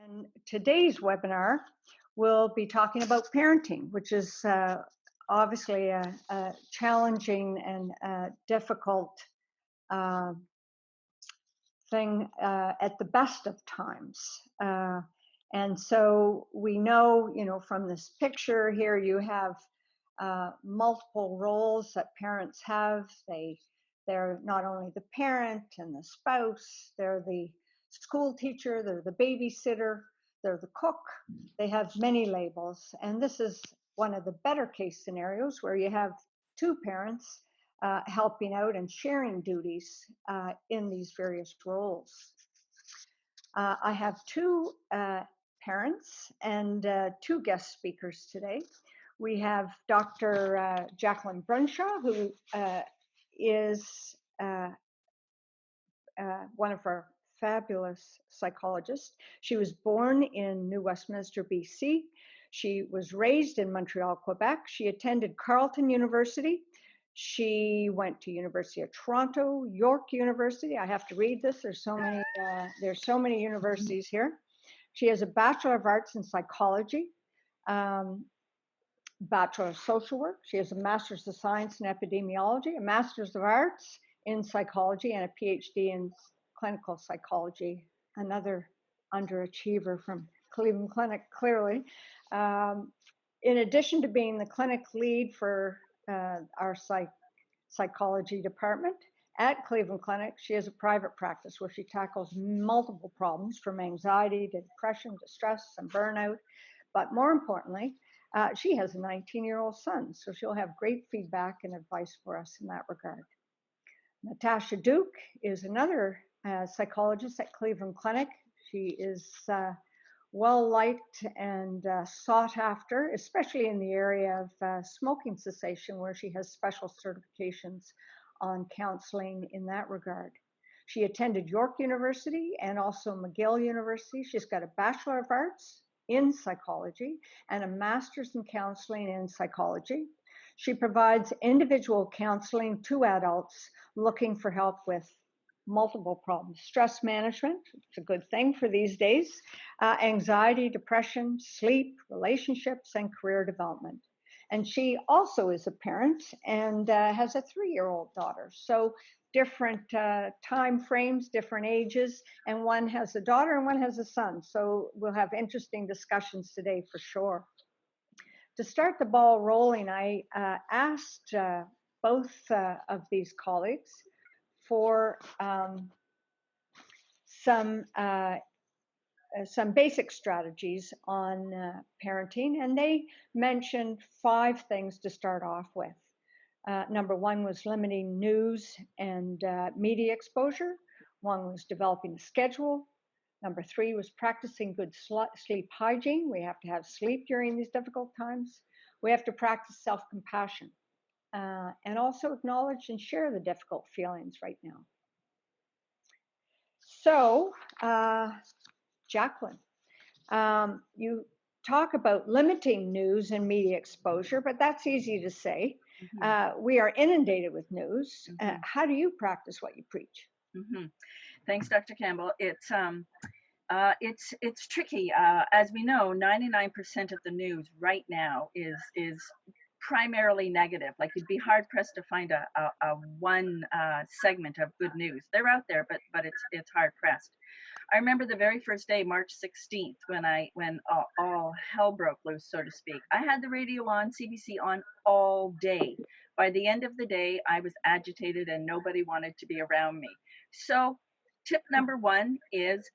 And today's webinar will be talking about parenting, which is obviously a challenging and difficult uh, thing at the best of times. And so we know, from this picture here, you have multiple roles that parents have. They're not only the parent and the spouse, they're the school teacher, they're the babysitter, they're the cook. They have many labels. And this is one of the better case scenarios where you have two parents helping out and sharing duties in these various roles. I have two parents and two guest speakers today. We have Dr. Jacqueline Brunshaw, who is one of our fabulous psychologists. She was born in New Westminster, BC. She was raised in Montreal, Quebec. She attended Carleton University. She went to University of Toronto, York University. I have to read this. There's so many universities here. She has a Bachelor of Arts in Psychology, Bachelor of Social Work. She has a Master's of Science in Epidemiology, a Master's of Arts in Psychology, and a PhD in Clinical Psychology, another underachiever from Cleveland Clinic, clearly. In addition to being the clinic lead for our psychology department at Cleveland Clinic, she has a private practice where she tackles multiple problems from anxiety to depression to stress and burnout. But more importantly, she has a 19-year-old son, so she'll have great feedback and advice for us in that regard. Natacha Duke is another psychologist at Cleveland Clinic. She is well liked and sought after, especially in the area of smoking cessation, where she has special certifications on counseling in that regard. She attended York University and also McGill University. She's got a Bachelor of Arts in Psychology and a Master's in Counseling in Psychology. She provides individual counseling to adults looking for help with multiple problems. Stress management, it's a good thing for these days. Anxiety, depression, sleep, relationships, and career development. And she also is a parent and has a 3-year-old daughter. So different time frames, different ages, and one has a daughter and one has a son. So we'll have interesting discussions today for sure. To start the ball rolling, I asked both of these colleagues for some basic strategies on parenting, and they mentioned 5 things to start off with. Number 1 was limiting news and media exposure. 1 was developing a schedule. Number 3 was practicing good sleep hygiene. We have to have sleep during these difficult times. We have to practice self-compassion and also acknowledge and share the difficult feelings right now. So, Jacqueline, you talk about limiting news and media exposure, but that's easy to say. Mm-hmm. We are inundated with news. Mm-hmm. How do you practice what you preach? Mm-hmm. Thanks, Dr. Campbell. It's tricky. As we know, 99% of the news right now is primarily negative. Like, you'd be hard pressed to find a one segment of good news. They're out there, but it's hard pressed. I remember the very first day, March 16th, when all hell broke loose, so to speak. I had the radio on, CBC on all day. By the end of the day, I was agitated and nobody wanted to be around me. So tip number 1 is,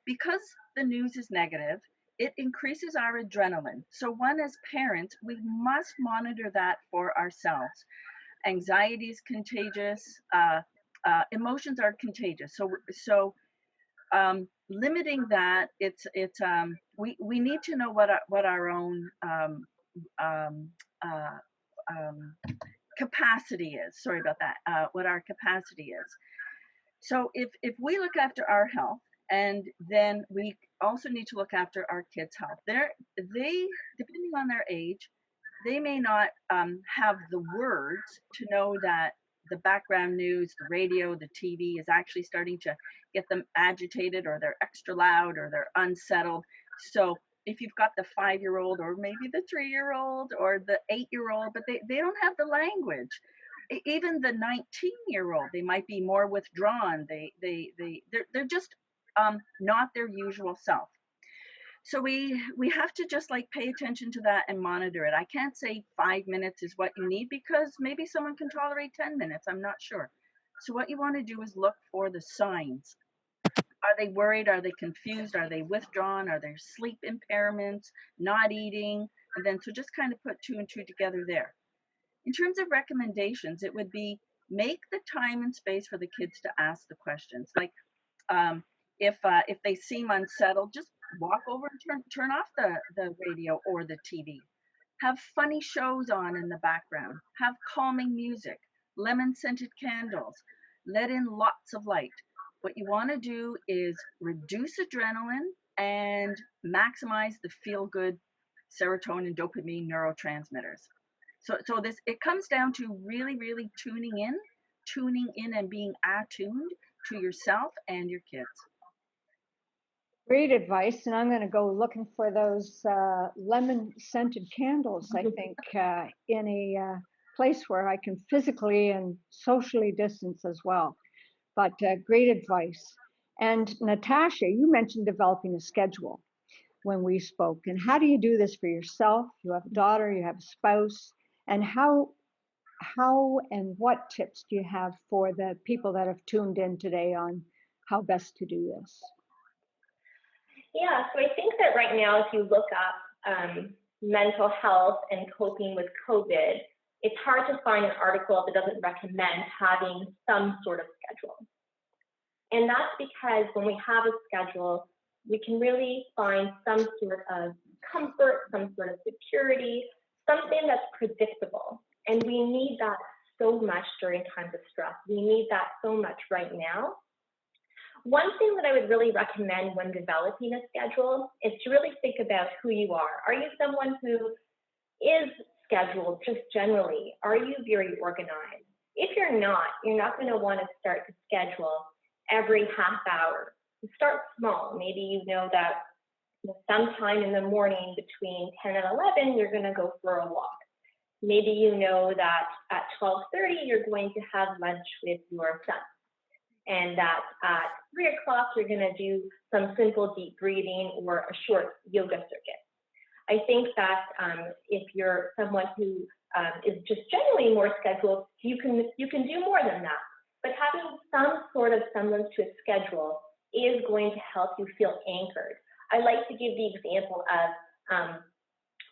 because the news is negative, it increases our adrenaline. So as parents, we must monitor that for ourselves. Anxiety is contagious. Emotions are contagious. So limiting that, we need to know what our own capacity is. Sorry about that. What our capacity is. So if we look after our health, and then we also need to look after our kids' health. They, depending on their age, they may not have the words to know that the background news, the radio, the TV is actually starting to get them agitated, or they're extra loud, or they're unsettled. So if you've got the 5-year-old, or maybe the 3-year-old, or the 8-year-old, but they don't have the language. Even the 19-year-old, they might be more withdrawn. They're just not their usual self. So we have to just like pay attention to that and monitor it. I can't say 5 minutes is what you need, because maybe someone can tolerate 10 minutes. I'm not sure. So what you want to do is look for the signs. Are they worried? Are they confused? Are they withdrawn? Are there sleep impairments, not eating? And then so just kind of put 2 and 2 together there. In terms of recommendations, it would be make the time and space for the kids to ask the questions. Like if they seem unsettled, just walk over and turn off the radio or the TV. Have funny shows on in the background. Have calming music, lemon scented candles. Let in lots of light. What you want to do is reduce adrenaline and maximize the feel good serotonin, dopamine neurotransmitters. So this, it comes down to really, really tuning in and being attuned to yourself and your kids. Great advice, and I'm going to go looking for those lemon scented candles, I think, in a place where I can physically and socially distance as well. But great advice. And Natacha, you mentioned developing a schedule when we spoke. And how do you do this for yourself? You have a daughter, you have a spouse, and how and what tips do you have for the people that have tuned in today on how best to do this? Yeah, so I think that right now, if you look up mental health and coping with COVID, it's hard to find an article that doesn't recommend having some sort of schedule. And that's because when we have a schedule, we can really find some sort of comfort, some sort of security, something that's predictable. And we need that so much during times of stress. We need that so much right now. One thing that I would really recommend when developing a schedule is to really think about who you are. Are you someone who is scheduled just generally? Are you very organized? If you're not going to want to start to schedule every half hour. Start small. Maybe you know that sometime in the morning between 10 and 11, you're going to go for a walk. Maybe you know that at 12:30, you're going to have lunch with your son. And that at 3 o'clock, you're going to do some simple deep breathing or a short yoga circuit. I think that if you're someone who is just generally more scheduled, you can do more than that. But having some sort of semblance to a schedule is going to help you feel anchored. I like to give the example of,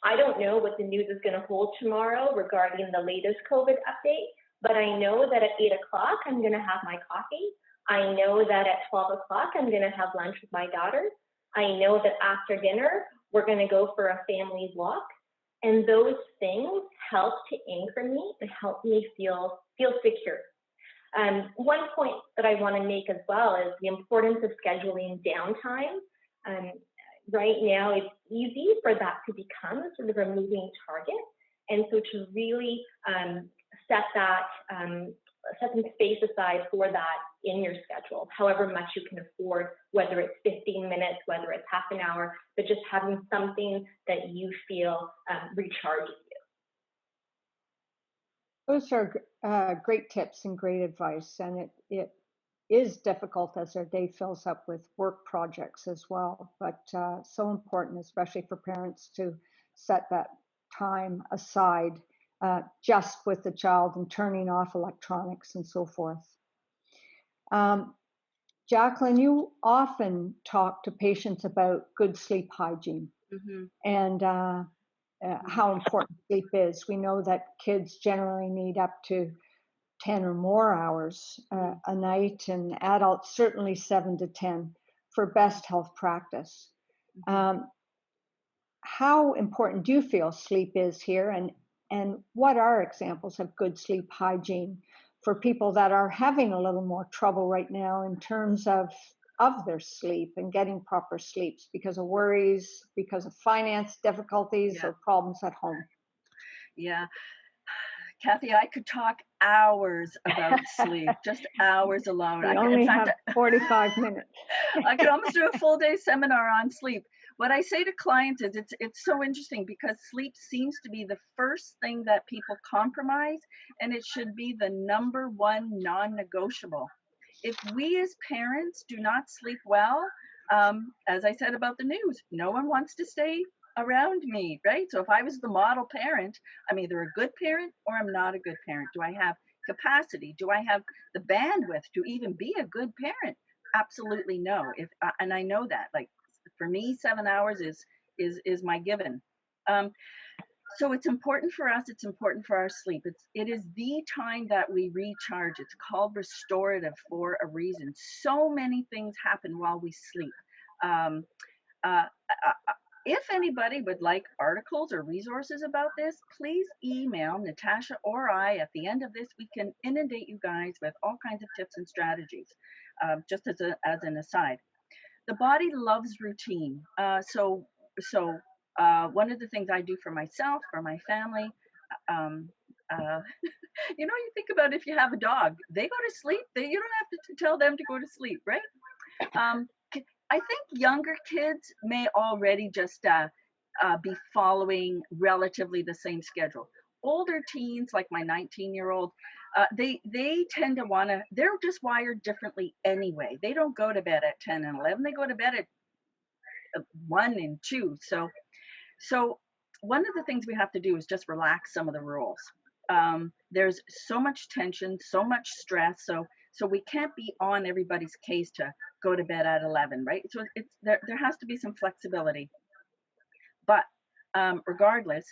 I don't know what the news is going to hold tomorrow regarding the latest COVID update, but I know that at 8 o'clock, I'm going to have my coffee. I know that at 12 o'clock, I'm going to have lunch with my daughter. I know that after dinner, we're going to go for a family walk. And those things help to anchor me and help me feel secure. One point that I want to make as well is the importance of scheduling downtime. Right now, it's easy for that to become sort of a moving target. And so to really set some space aside for that in your schedule, however much you can afford, whether it's 15 minutes, whether it's half an hour, but just having something that you feel recharges you. Those are great tips and great advice, and it is difficult as our day fills up with work projects as well, but so important, especially for parents, to set that time aside just with the child and turning off electronics and so forth. Jacqueline, you often talk to patients about good sleep hygiene and how important sleep is. We know that kids generally need up to 10 or more hours a night, and adults certainly 7 to 10 for best health practice. How important do you feel sleep is here, and what are examples of good sleep hygiene for people that are having a little more trouble right now in terms of their sleep and getting proper sleeps because of worries, because of finance difficulties or problems at home? Yeah. Cathy, I could talk hours about sleep, just hours alone. We I could, only in fact, have 45 minutes. I could almost do a full day seminar on sleep. What I say to clients is it's so interesting because sleep seems to be the first thing that people compromise, and it should be the number one non-negotiable. If we as parents do not sleep well, as I said about the news, no one wants to stay around me, right? So if I was the model parent, I'm either a good parent or I'm not a good parent. Do I have capacity? Do I have the bandwidth to even be a good parent? Absolutely no. If and I know that, like, for me, 7 hours is my given. Um, so it's important for us. It's important for our sleep. It is the time that we recharge. It's called restorative for a reason. So many things happen while we sleep. Um, uh, if anybody would like articles or resources about this, please email Natacha or I. At the end of this, we can inundate you guys with all kinds of tips and strategies. Just as an aside, the body loves routine. So one of the things I do for myself, for my family, um, you think about if you have a dog, they go to sleep. You don't have to tell them to go to sleep, right? I think younger kids may already just be following relatively the same schedule. Older teens, like my 19-year-old, they tend to want to, they're just wired differently anyway. They don't go to bed at 10 and 11. They go to bed at 1 and 2. So one of the things we have to do is just relax some of the rules. There's so much tension, so much stress. So we can't be on everybody's case to go to bed at 11, right? So there has to be some flexibility. But regardless,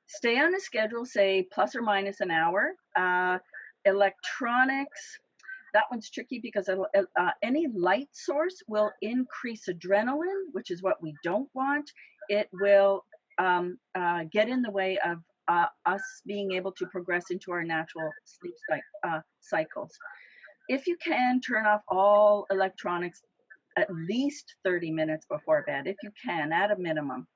stay on a schedule, say plus or minus an hour. Electronics, that one's tricky because any light source will increase adrenaline, which is what we don't want. It will get in the way of us being able to progress into our natural sleep cycles. If you can, turn off all electronics at least 30 minutes before bed, if you can, at a minimum.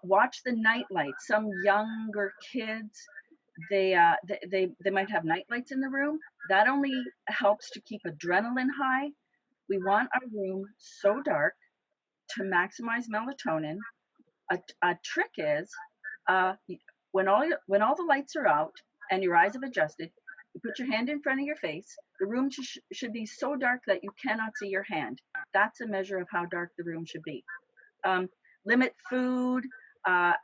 Watch the night lights. Some younger kids, they might have night lights in the room. That only helps to keep adrenaline high. We want our room so dark to maximize melatonin. A trick is when all the lights are out and your eyes have adjusted, you put your hand in front of your face. The room should be so dark that you cannot see your hand. That's a measure of how dark the room should be. Limit food,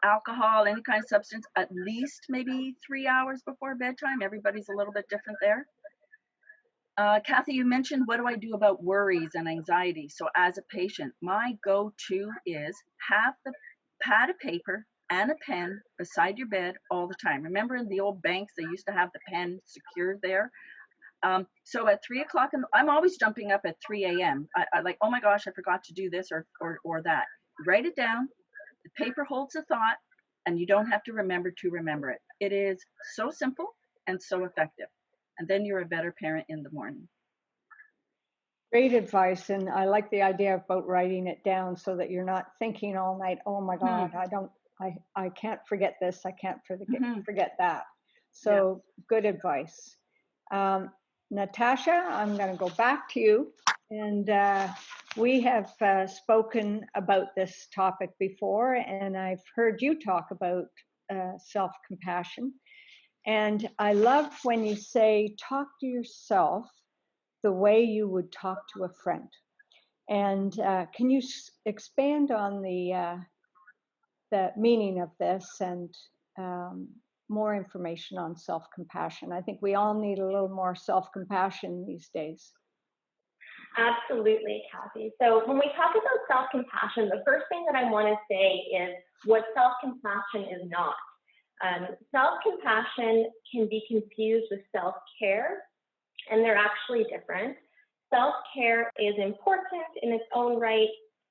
alcohol, any kind of substance, at least maybe 3 hours before bedtime. Everybody's a little bit different there. Cathy, you mentioned, what do I do about worries and anxiety? So as a patient, my go-to is have the pad of paper and a pen beside your bed all the time. Remember in the old banks, they used to have the pen secured there. So at 3 o'clock, I'm always jumping up at 3 a.m. I like, oh my gosh, I forgot to do this or that. Write it down. The paper holds a thought, and you don't have to remember it. It is so simple and so effective. And then you're a better parent in the morning. Great advice. And I like the idea about writing it down so that you're not thinking all night, oh my God, I can't forget this. I can't forget that. So good advice. Natacha, I'm going to go back to you. And we have spoken about this topic before, and I've heard you talk about self-compassion. And I love when you say, talk to yourself the way you would talk to a friend. And can you expand on the meaning of this and more information on self-compassion? I think we all need a little more self-compassion these days. Absolutely, Cathy. So when we talk about self-compassion, the first thing that I want to say is what self-compassion is not. Self-compassion can be confused with self-care, and they're actually different. Self-care is important in its own right.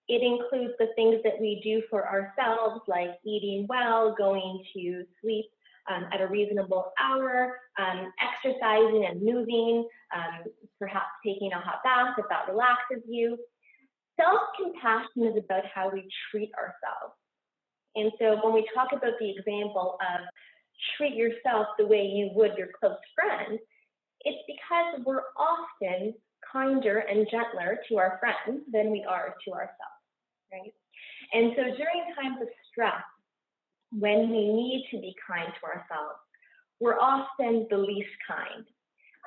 It includes the things that we do for ourselves, like eating well, going to sleep at a reasonable hour, exercising and moving, perhaps taking a hot bath if that relaxes you. Self-compassion is about how we treat ourselves. And so when we talk about the example of treat yourself the way you would your close friend, it's because we're often kinder and gentler to our friends than we are to ourselves, right? And so during times of stress, when we need to be kind to ourselves, we're often the least kind.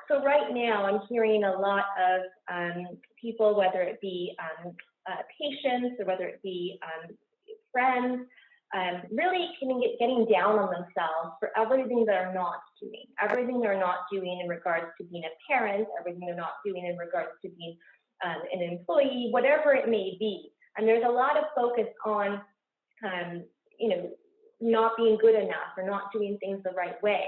So right now, I'm hearing a lot of people, whether it be patients or whether it be friends, really getting down on themselves for everything they're not doing in regards to being a parent, everything they're not doing in regards to being an employee, whatever it may be. And there's a lot of focus on, not being good enough or not doing things the right way.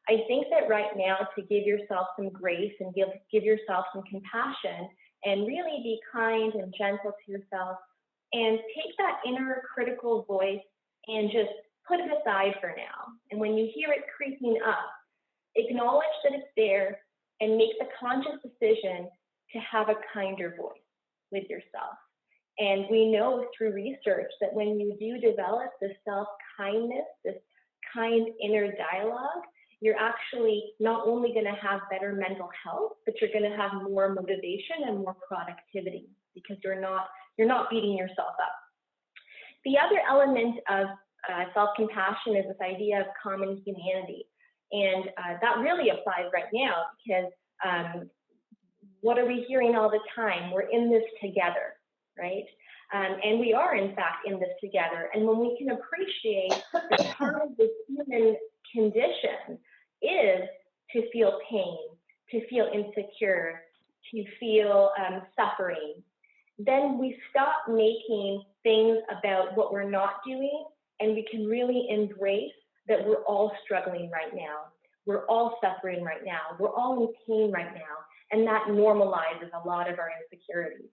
I think that right now, to give yourself some grace and give yourself some compassion and really be kind and gentle to yourself, and take that inner critical voice and just put it aside for now. And when you hear it creeping up, acknowledge that it's there and make the conscious decision to have a kinder voice with yourself. And we know through research that when you do develop this self-kindness, this kind inner dialogue, you're actually not only going to have better mental health, but you're going to have more motivation and more productivity because you're not beating yourself up. The other element of self-compassion is this idea of common humanity. And that really applies right now because what are we hearing all the time? We're in this together, right? And we are, in fact, in this together. And when we can appreciate that part of the human condition is to feel pain, to feel insecure, to feel suffering, then we stop making things about what we're not doing, and we can really embrace that we're all struggling right now. We're all suffering right now. We're all in pain right now, and that normalizes a lot of our insecurities.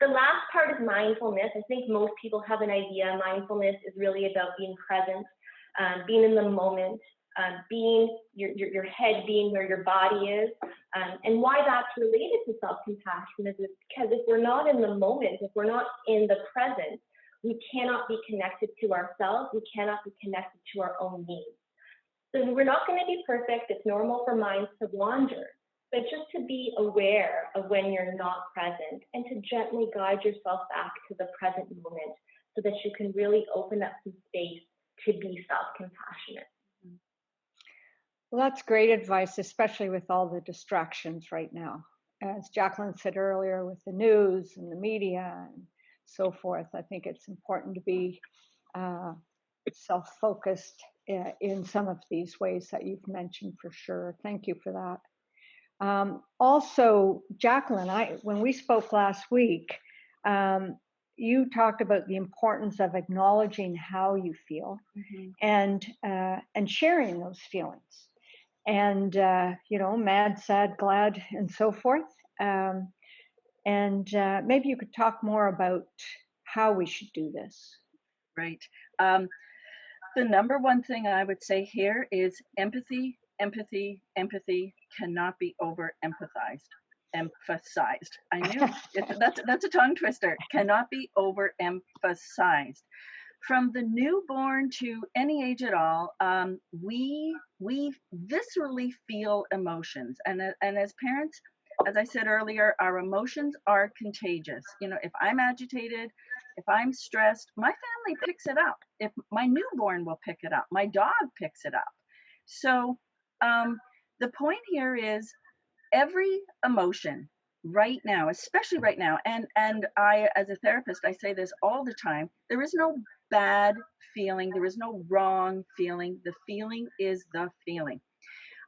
The last part is mindfulness. I think most people have an idea. Mindfulness is really about being present, being in the moment, being your head being where your body is. And why that's related to self-compassion is because if we're not in the moment, if we're not in the present, we cannot be connected to ourselves. We cannot be connected to our own needs. So we're not going to be perfect. It's normal for minds to wander, but just to be aware of when you're not present and to gently guide yourself back to the present moment so that you can really open up some space to be self-compassionate. Well, that's great advice, especially with all the distractions right now. As Jacqueline said earlier, with the news and the media and so forth, I think it's important to be self-focused in some of these ways that you've mentioned for sure. Thank you for that. Also, Jacqueline, when we spoke last week, you talked about the importance of acknowledging how you feel and sharing those feelings. And, mad, sad, glad, and so forth. And maybe you could talk more about how we should do this. Right. The number one thing I would say here is empathy, empathy, empathy cannot be emphasized. I knew that's a tongue twister. Cannot be overemphasized. From the newborn to any age at all, we viscerally feel emotions, and as parents, as I said earlier, our emotions are contagious. If I'm agitated, if I'm stressed, my family picks it up. If my newborn will pick it up, my dog picks it up. So the point here is every emotion right now, especially right now, and I, as a therapist, I say this all the time, there is no bad feeling, there is no wrong feeling. The feeling is the feeling.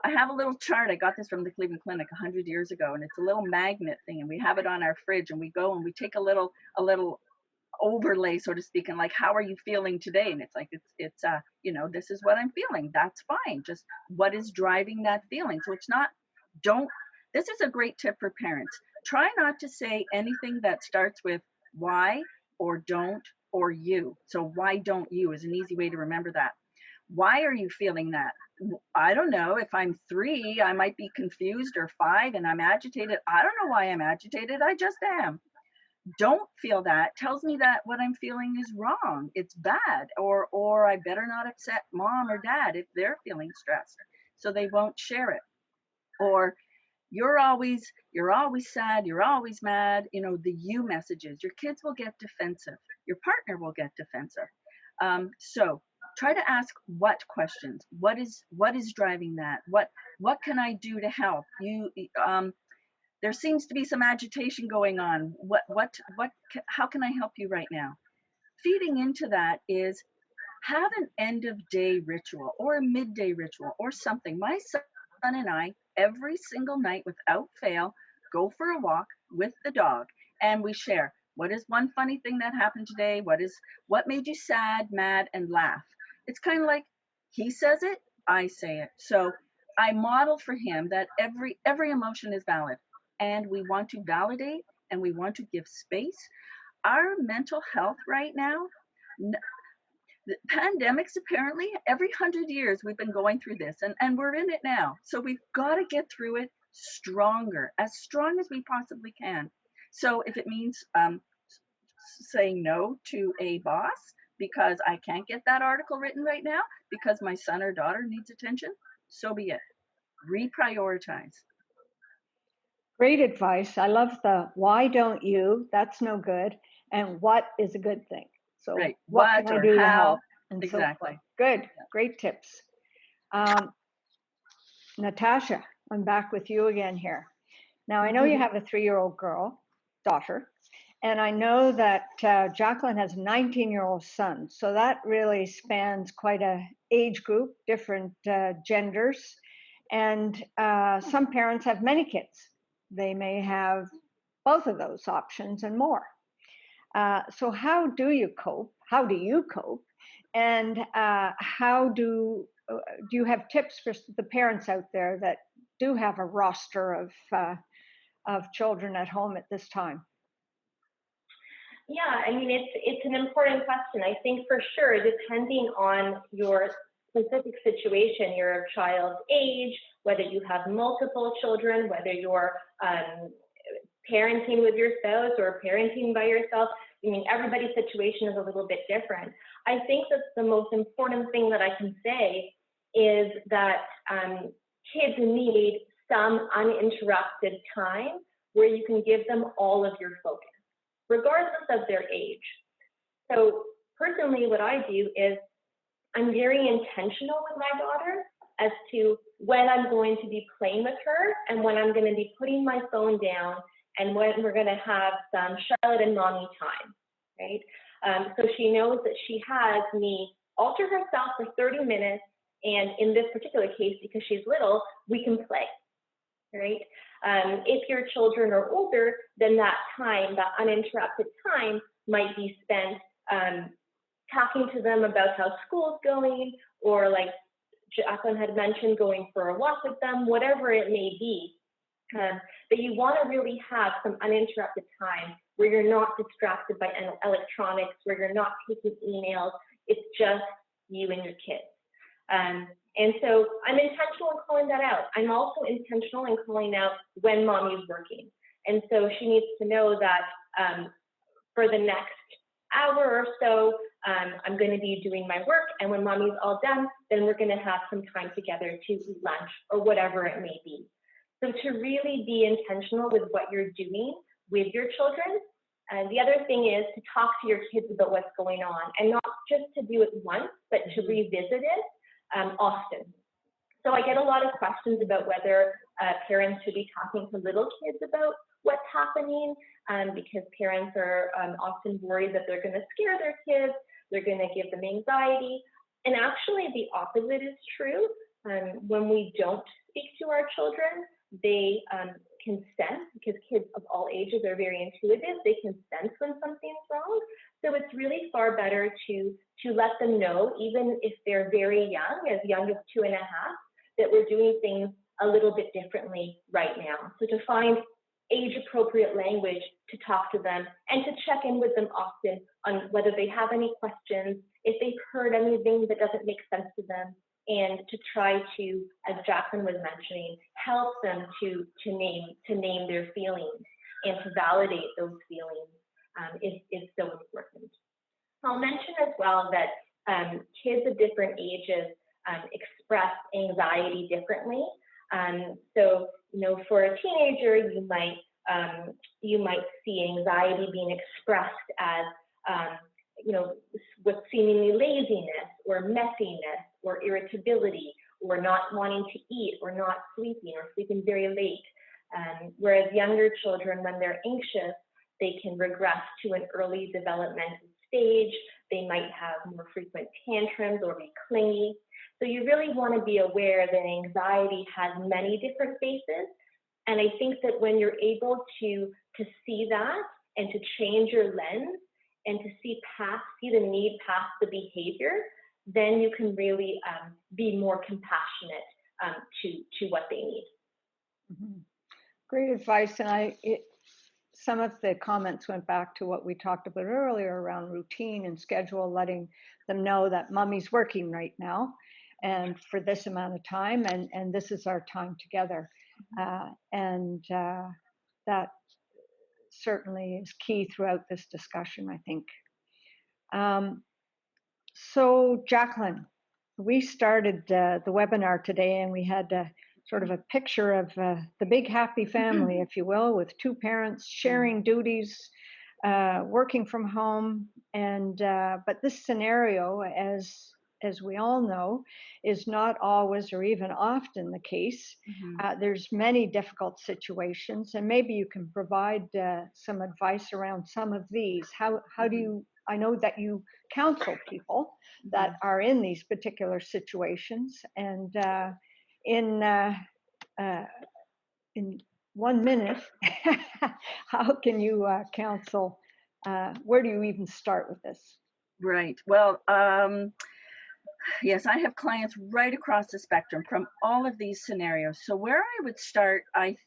I have a little chart. I got this from the Cleveland Clinic 100 years ago, and it's a little magnet thing, and we have it on our fridge, and we go and we take a little overlay, so to speak, and like, how are you feeling today? And it's like, it's this is what I'm feeling. That's fine. Just what is driving that feeling? So it's not, this is a great tip for parents. Try not to say anything that starts with why or don't or you. So why don't you is an easy way to remember that. Why are you feeling that? I don't know. If I'm 3, I might be confused, or 5 and I'm agitated. I don't know why I'm agitated. I just am. don't feel that tells me that what I'm feeling is wrong. It's bad, or I better not upset mom or dad if they're feeling stressed, so they won't share it. Or you're always sad, you're always mad. The you messages. Your kids will get defensive. Your partner will get defensive. So try to ask what questions. What is driving that? What can I do to help you? There seems to be some agitation going on. How can I help you right now? Feeding into that is, have an end of day ritual or a midday ritual or something. My son and I, every single night without fail, go for a walk with the dog, and we share what is one funny thing that happened today, what made you sad, mad, and laugh. It's kind of like he says it, I say it. So I model for him that every emotion is valid, and we want to validate and we want to give space. Our mental health right now, the pandemics, apparently every 100 years we've been going through this, and we're in it now. So we've got to get through it stronger, as strong as we possibly can. So if it means saying no to a boss because I can't get that article written right now because my son or daughter needs attention, so be it. Reprioritize. Great advice. I love the why don't you? That's no good. And what is a good thing? So Right. what can I or do to how. help? And so Exactly. forth. Good. Great tips. Natasha, I'm back with you again here. Now, I know you have a 3-year-old daughter, and I know that Jacqueline has a 19-year-old son. So that really spans quite a age group, different genders. And some parents have many kids. They may have both of those options and more. So how do you cope? How do you cope? And how do you have tips for the parents out there that do have a roster of children at home at this time? Yeah, I mean, it's an important question. I think for sure, depending on your specific situation, your child's age, whether you have multiple children, whether you're parenting with your spouse or parenting by yourself, I mean, everybody's situation is a little bit different. I think that the most important thing that I can say is that kids need some uninterrupted time where you can give them all of your focus, regardless of their age. So personally, what I do is I'm very intentional with my daughter as to when I'm going to be playing with her and when I'm going to be putting my phone down and when we're going to have some Charlotte and mommy time, right? So she knows that she has me all to herself for 30 minutes. And in this particular case, because she's little, we can play, right? If your children are older, then that time, that uninterrupted time might be spent talking to them about how school's going, or like Jacqueline had mentioned, going for a walk with them, whatever it may be. But you want to really have some uninterrupted time where you're not distracted by electronics, where you're not taking emails. It's just you and your kids. And so I'm intentional in calling that out. I'm also intentional in calling out when mommy's working. And so she needs to know that for the next hour or so, I'm going to be doing my work. And when mommy's all done, then we're going to have some time together to eat lunch or whatever it may be. So to really be intentional with what you're doing with your children. And the other thing is to talk to your kids about what's going on, and not just to do it once, but to revisit it often. So I get a lot of questions about whether parents should be talking to little kids about what's happening, because parents are often worried that they're going to scare their kids, they're going to give them anxiety. And actually the opposite is true. When we don't speak to our children, they can sense, because kids of all ages are very intuitive, they can sense when something's wrong. So it's really far better to let them know, even if they're very young as 2.5, that we're doing things a little bit differently right now. So to find age-appropriate language to talk to them and to check in with them often on whether they have any questions, if they've heard anything that doesn't make sense to them, and to try to, as Jacqueline was mentioning, help them to name their feelings and to validate those feelings. is so important. I'll mention as well that kids of different ages express anxiety differently. So, for a teenager, you might see anxiety being expressed as, with seemingly laziness or messiness or irritability or not wanting to eat or not sleeping or sleeping very late. Whereas younger children, when they're anxious, they can regress to an early developmental stage. They might have more frequent tantrums or be clingy. So you really want to be aware that anxiety has many different faces. And I think that when you're able to see that and to change your lens and to see the need past the behavior, then you can really be more compassionate to what they need. Mm-hmm. Great advice. And some of the comments went back to what we talked about earlier around routine and schedule, letting them know that mommy's working right now and for this amount of time, and this is our time together. That certainly is key throughout this discussion, I think. So Jacqueline, we started the webinar today and we had sort of a picture of the big happy family, if you will, with two parents sharing duties, working from home. And but this scenario, as we all know, is not always or even often the case. There's many difficult situations, and maybe you can provide some advice around some of these. How do you, I know that you counsel people that are in these particular situations, and in 1 minute, how can you counsel? Where do you even start with this? Right. Well, yes, I have clients right across the spectrum from all of these scenarios. So where I would start, I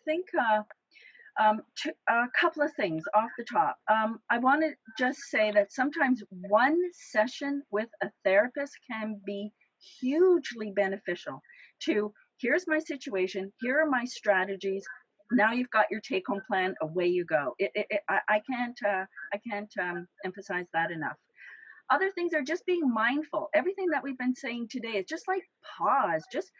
think a couple of things off the top. I want to just say that sometimes one session with a therapist can be hugely beneficial to, here's my situation, here are my strategies, now you've got your take-home plan, away you go. I can't emphasize that enough. Other things are just being mindful. Everything that we've been saying today is just like pause, just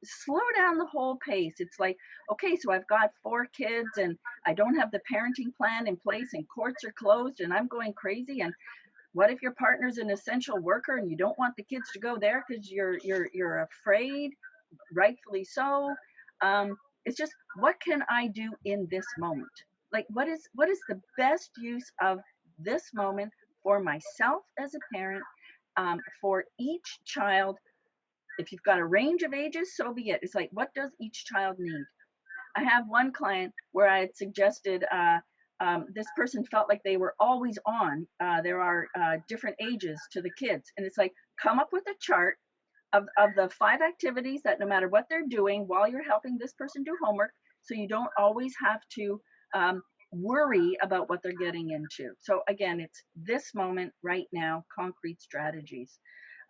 slow down the whole pace. It's like, okay, so I've got 4 kids and I don't have the parenting plan in place and courts are closed and I'm going crazy. And what if your partner's an essential worker and you don't want the kids to go there because you're afraid, rightfully so. It's just, what can I do in this moment? Like, what is the best use of this moment for myself as a parent, for each child? If you've got a range of ages, so be it. It's like, what does each child need? I have one client where I had suggested this person felt like they were always on. There are different ages to the kids. And it's like, come up with a chart of the 5 activities that no matter what they're doing while you're helping this person do homework, so you don't always have to worry about what they're getting into. So again, it's this moment right now, concrete strategies.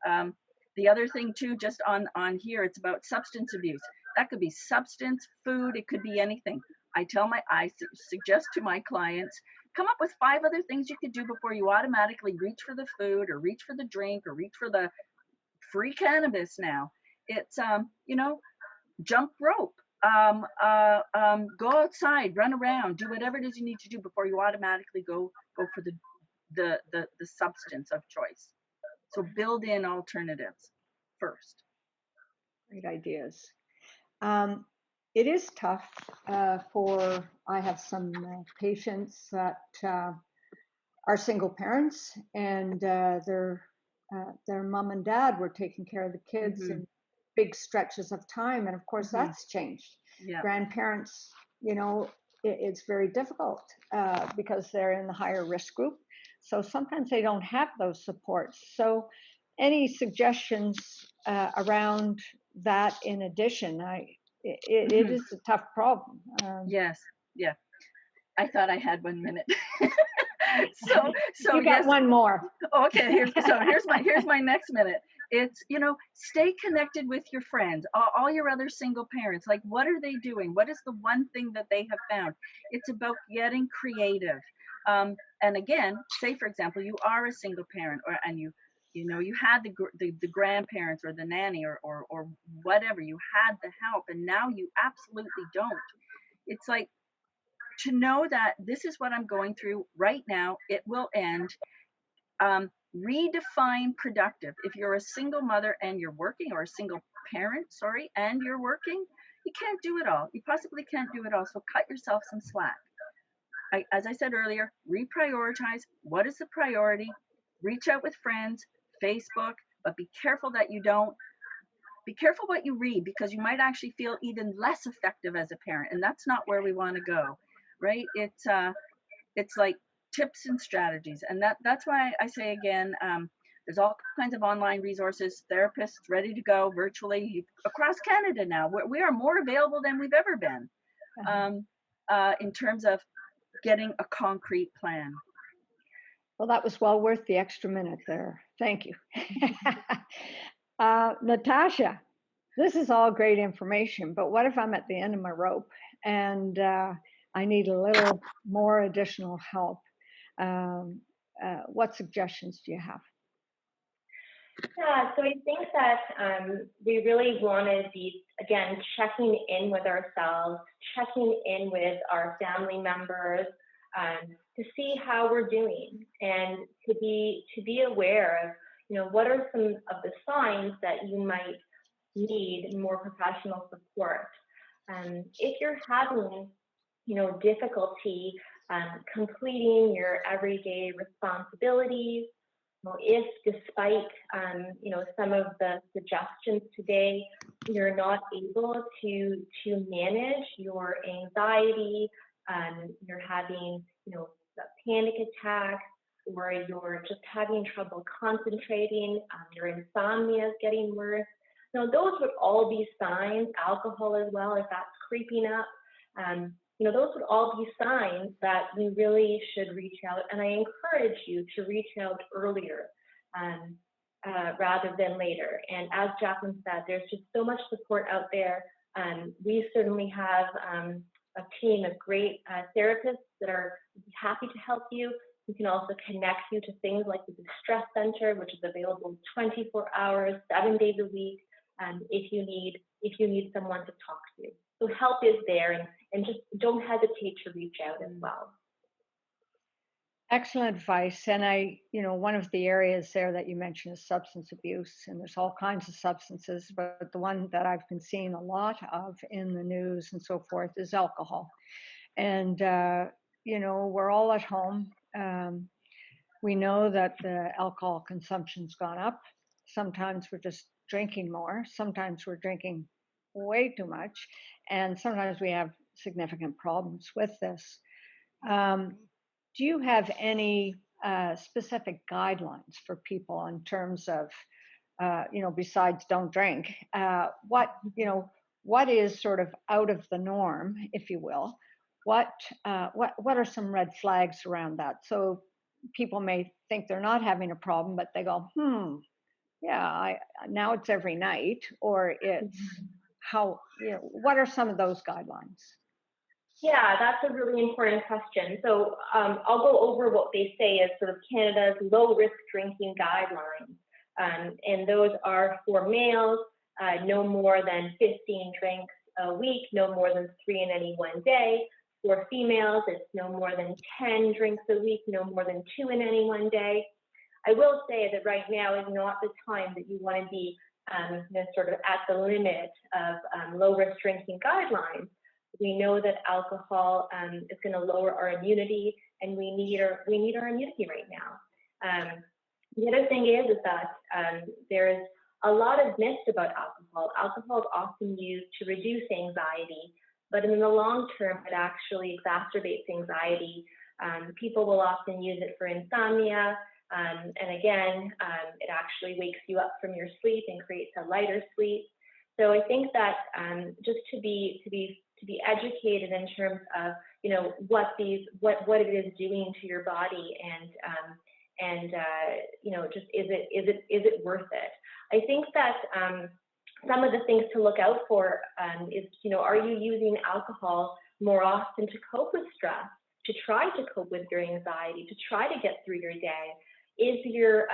The other thing too, just on here, it's about substance abuse. That could be substance, food, it could be anything. I suggest to my clients, come up with 5 other things you could do before you automatically reach for the food or reach for the drink or reach for the free cannabis now. It's, jump rope, go outside, run around, do whatever it is you need to do before you automatically go for the substance of choice. So build in alternatives first. Great ideas. It is tough I have some patients that are single parents, and their mom and dad were taking care of the kids in big stretches of time, and of course that's changed. Grandparents, it's very difficult because they're in the higher risk group, so sometimes they don't have those supports. So any suggestions around that? In addition, it is a tough problem. Yes, yeah. I thought I had 1 minute. so you got yes. one more. Okay, here's my next minute. It's, stay connected with your friends, all your other single parents. Like, what are they doing? What is the one thing that they have found? It's about getting creative. And again, say for example, you are a single parent, and you had the grandparents or the nanny or whatever. You had the help, and now you absolutely don't. It's like, to know that this is what I'm going through right now. It will end. Redefine productive. If you're a single mother and you're working, or a single parent, sorry, and you're working, you can't do it all. You possibly can't do it all. So cut yourself some slack. As I said earlier, reprioritize. What is the priority? Reach out with friends, Facebook, but be careful that you don't. Be careful what you read, because you might actually feel even less effective as a parent, and that's not where we want to go, right? It's like tips and strategies, and that's why I say again, there's all kinds of online resources, therapists ready to go virtually across Canada now. We are more available than we've ever been, in terms of getting a concrete plan. Well, that was well worth the extra minute there. Thank you. Natacha, this is all great information, but what if I'm at the end of my rope and I need a little more additional help? What suggestions do you have? Yeah, so I think that we really want to be, again, checking in with ourselves, checking in with our family members, to see how we're doing, and to be aware of, what are some of the signs that you might need more professional support. If you're having, difficulty completing your everyday responsibilities, if despite some of the suggestions today, you're not able to manage your anxiety, you're having panic attacks, or you're just having trouble concentrating, your insomnia is getting worse. Those would all be signs. Alcohol as well, if that's creeping up. Those would all be signs that you really should reach out. And I encourage you to reach out earlier rather than later. And as Jacqueline said, there's just so much support out there. We certainly have a team of great therapists that are happy to help you. We can also connect you to things like the Distress Center, which is available 24 hours, 7 days a week, if you need someone to talk to. So help is there, and just don't hesitate to reach out as well. Excellent advice. And one of the areas there that you mentioned is substance abuse, and there's all kinds of substances, but the one that I've been seeing a lot of in the news and so forth is alcohol. And, we're all at home. We know that the alcohol consumption's gone up. Sometimes we're just drinking more. Sometimes we're drinking way too much. And sometimes we have significant problems with this. Do you have any specific guidelines for people in terms of, besides don't drink, what is sort of out of the norm, if you will? What are some red flags around that? So people may think they're not having a problem, but they go, now it's every night, or it's how, what are some of those guidelines? Yeah, that's a really important question. So I'll go over what they say as sort of Canada's low-risk drinking guidelines. And those are for males, no more than 15 drinks a week, no more than 3 in any one day. For females, it's no more than 10 drinks a week, no more than 2 in any one day. I will say that right now is not the time that you want to be sort of at the limit of low-risk drinking guidelines. We know that alcohol is going to lower our immunity, and we need our immunity right now. The other thing is that there is a lot of myths about alcohol. Alcohol is often used to reduce anxiety, but in the long term, it actually exacerbates anxiety. People will often use it for insomnia, and again, it actually wakes you up from your sleep and creates a lighter sleep. So I think that just to be educated in terms of what it is doing to your body, and just is it worth it? I think that some of the things to look out for is, are you using alcohol more often to cope with stress, to try to cope with your anxiety, to try to get through your day? Is your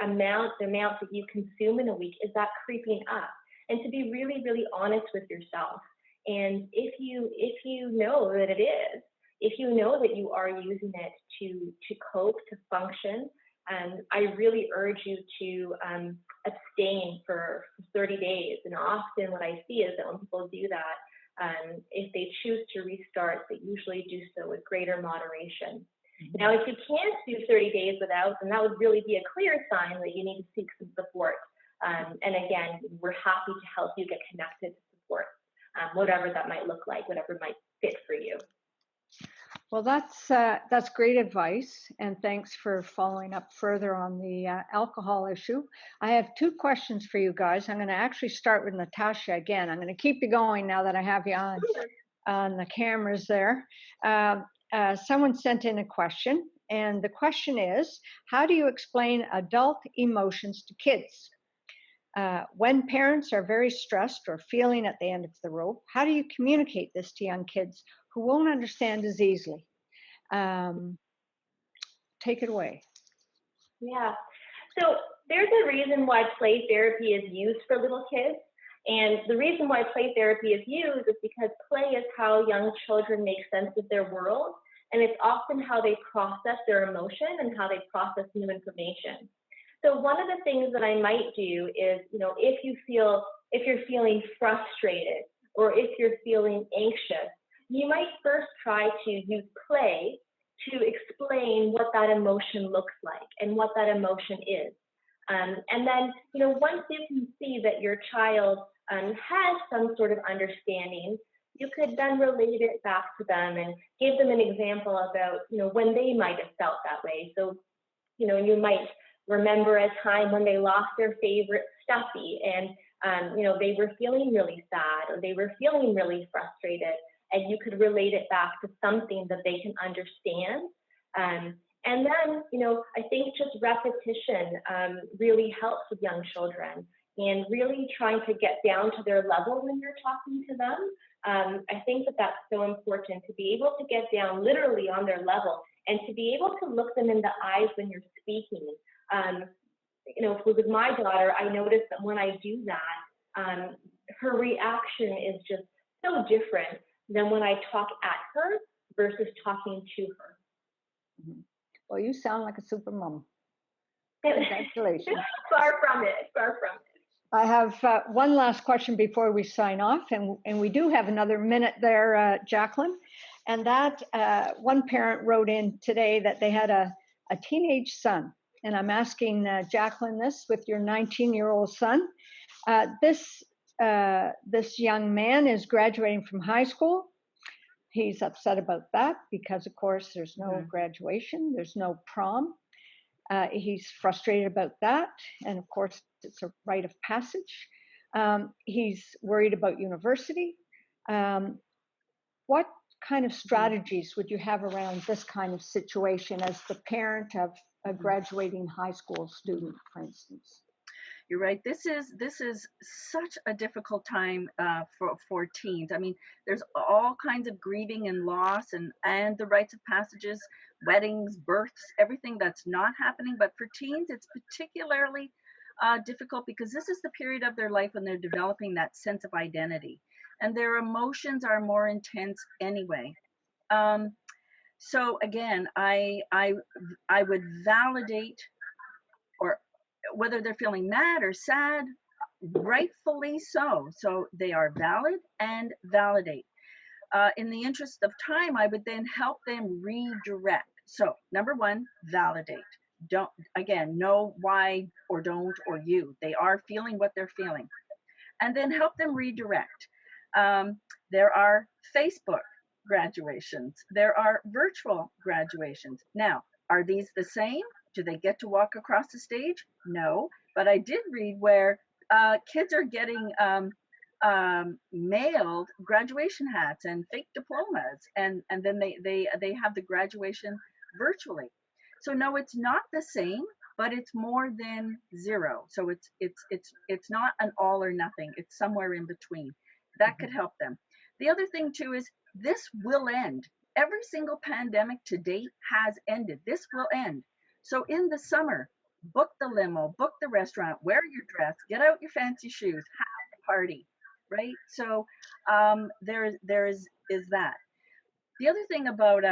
amount, the amount that you consume in a week, is that creeping up? And to be really, really honest with yourself. And if you know that it is, if you know that you are using it to cope, to function, I really urge you to abstain for 30 days. And often what I see is that when people do that, if they choose to restart, they usually do so with greater moderation. Now, if you can't do 30 days without, then that would really be a clear sign that you need to seek some support. And again, we're happy to help you get connected to support, whatever that might look like, whatever might fit for you. Well, that's great advice, and thanks for following up further on the alcohol issue. I have two questions for you guys. I'm going to actually start with Natacha again. I'm going to keep you going now that I have you on the cameras there. Someone sent in a question, and the question is, how do you explain adult emotions to kids? When parents are very stressed or feeling at the end of the rope, how do you communicate this to young kids who won't understand as easily? Take it away. Yeah, so there's a reason why play therapy is used for little kids. And the reason why play therapy is used is because play is how young children make sense of their world. And it's often how they process their emotion and how they process new information. So one of the things that I might do is, if you're feeling frustrated or if you're feeling anxious, you might first try to use play to explain what that emotion looks like and what that emotion is. And then, once you can see that your child has some sort of understanding, you could then relate it back to them and give them an example about, when they might have felt that way. So, you might remember a time when they lost their favorite stuffy and, they were feeling really sad or they were feeling really frustrated, and you could relate it back to something that they can understand. And then, I think just repetition really helps with young children, and really trying to get down to their level when you're talking to them. I think that that's so important, to be able to get down literally on their level and to be able to look them in the eyes when you're speaking. With my daughter, I noticed that when I do that, her reaction is just so different than when I talk at her versus talking to her. Mm-hmm. Well, you sound like a super mom. Congratulations. Far from it, far from it. I have one last question before we sign off, and we do have another minute there, Jacqueline. And that one parent wrote in today that they had a teenage son. And I'm asking Jacqueline this, with your 19-year-old son. This young man is graduating from high school. He's upset about that because, of course, there's no graduation, there's no prom. He's frustrated about that, and of course, it's a rite of passage. He's worried about university. What kind of strategies would you have around this kind of situation as the parent of a graduating high school student, for instance? You're right. This is such a difficult time for teens. I mean, there's all kinds of grieving and loss, and the rites of passages, weddings, births, everything that's not happening. But for teens, it's particularly difficult because this is the period of their life when they're developing that sense of identity, and their emotions are more intense anyway. So again, I would validate, or whether they're feeling mad or sad, rightfully so. So they are valid, and validate. In the interest of time, I would then help them redirect. So number one, validate. Don't, again, know why or don't or you. They are feeling what they're feeling. And then help them redirect. There are Facebook graduations. There are virtual graduations. Now, are these the same? Do they get to walk across the stage? No, but I did read where kids are getting mailed graduation hats and fake diplomas, and then they have the graduation virtually. So no, it's not the same, but it's more than zero. So it's not an all or nothing. It's somewhere in between. That could help them. The other thing too is this will end. Every single pandemic to date has ended. This will end. So in the summer, book the limo, book the restaurant, wear your dress, get out your fancy shoes, have the party, right? So there is that. The other thing about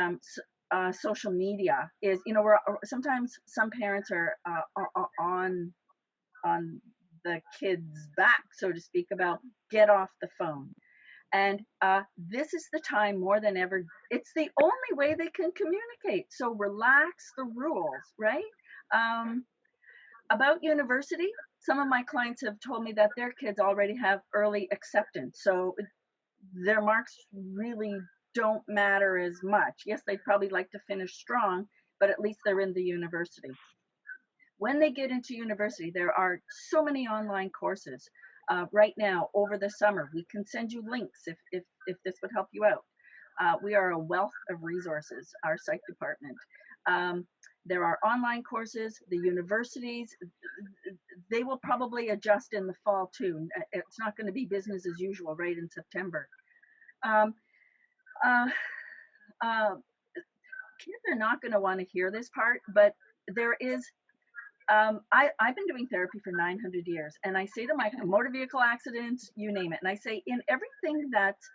social media is, we're sometimes some parents are on the kids' back, so to speak, about get off the phone. And this is the time more than ever. It's the only way they can communicate. So relax the rules, right? About university, some of my clients have told me that their kids already have early acceptance. So their marks really don't matter as much. Yes, they'd probably like to finish strong, but at least they're in the university. When they get into university, there are so many online courses. Right now, over the summer, we can send you links if this would help you out. We are a wealth of resources, our psych department. There are online courses, the universities, they will probably adjust in the fall too. It's not going to be business as usual right in September. Kids are not going to want to hear this part, but there is, I've been doing therapy for 900 years, and I say to my motor vehicle accidents, you name it, and I say in everything that's,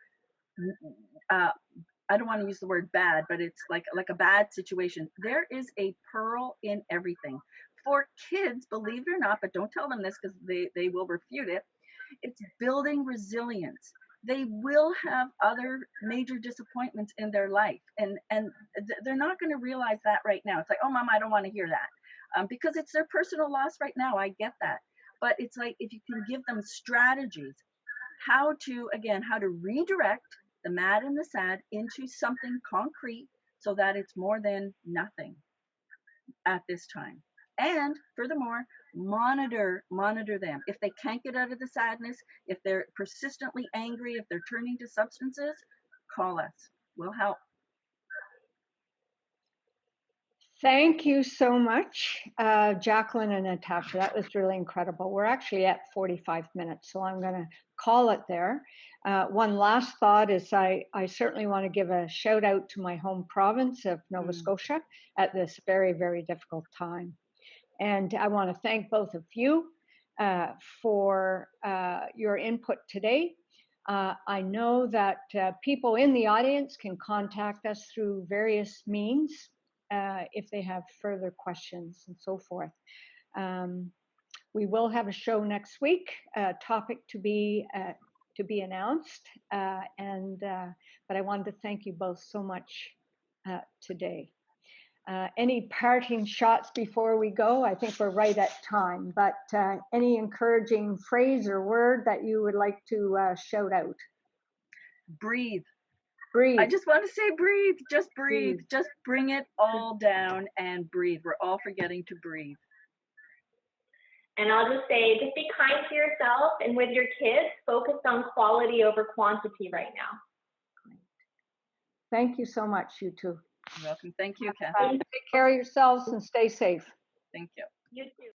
I don't want to use the word bad, but it's like a bad situation, there is a pearl in everything. For kids, believe it or not, but don't tell them this because they will refute it, it's building resilience. They will have other major disappointments in their life, and they're not going to realize that right now. It's like, oh, Mom, I don't want to hear that, because it's their personal loss right now. I get that, but it's like if you can give them strategies, how to redirect the mad and the sad into something concrete, so that it's more than nothing at this time. And furthermore, monitor them. If they can't get out of the sadness, if they're persistently angry, if they're turning to substances, call us. We'll help. Thank you so much, Jacqueline and Natacha. That was really incredible. We're actually at 45 minutes, so I'm going to call it there. One last thought is I certainly want to give a shout out to my home province of Nova Scotia at this very, very difficult time. And I want to thank both of you for your input today. I know that people in the audience can contact us through various means if they have further questions and so forth. We will have a show next week, a topic to be announced. But I wanted to thank you both so much today. Any parting shots before we go? I think we're right at time, but any encouraging phrase or word that you would like to shout out? Breathe. Breathe. I just want to say breathe. Just breathe. Just bring it all down and breathe. We're all forgetting to breathe. And I'll just say, just be kind to yourself, and with your kids, focus on quality over quantity right now. Thank you so much, you two. You're welcome. Thank you, Cathy. Take care of yourselves and stay safe. Thank you. You too.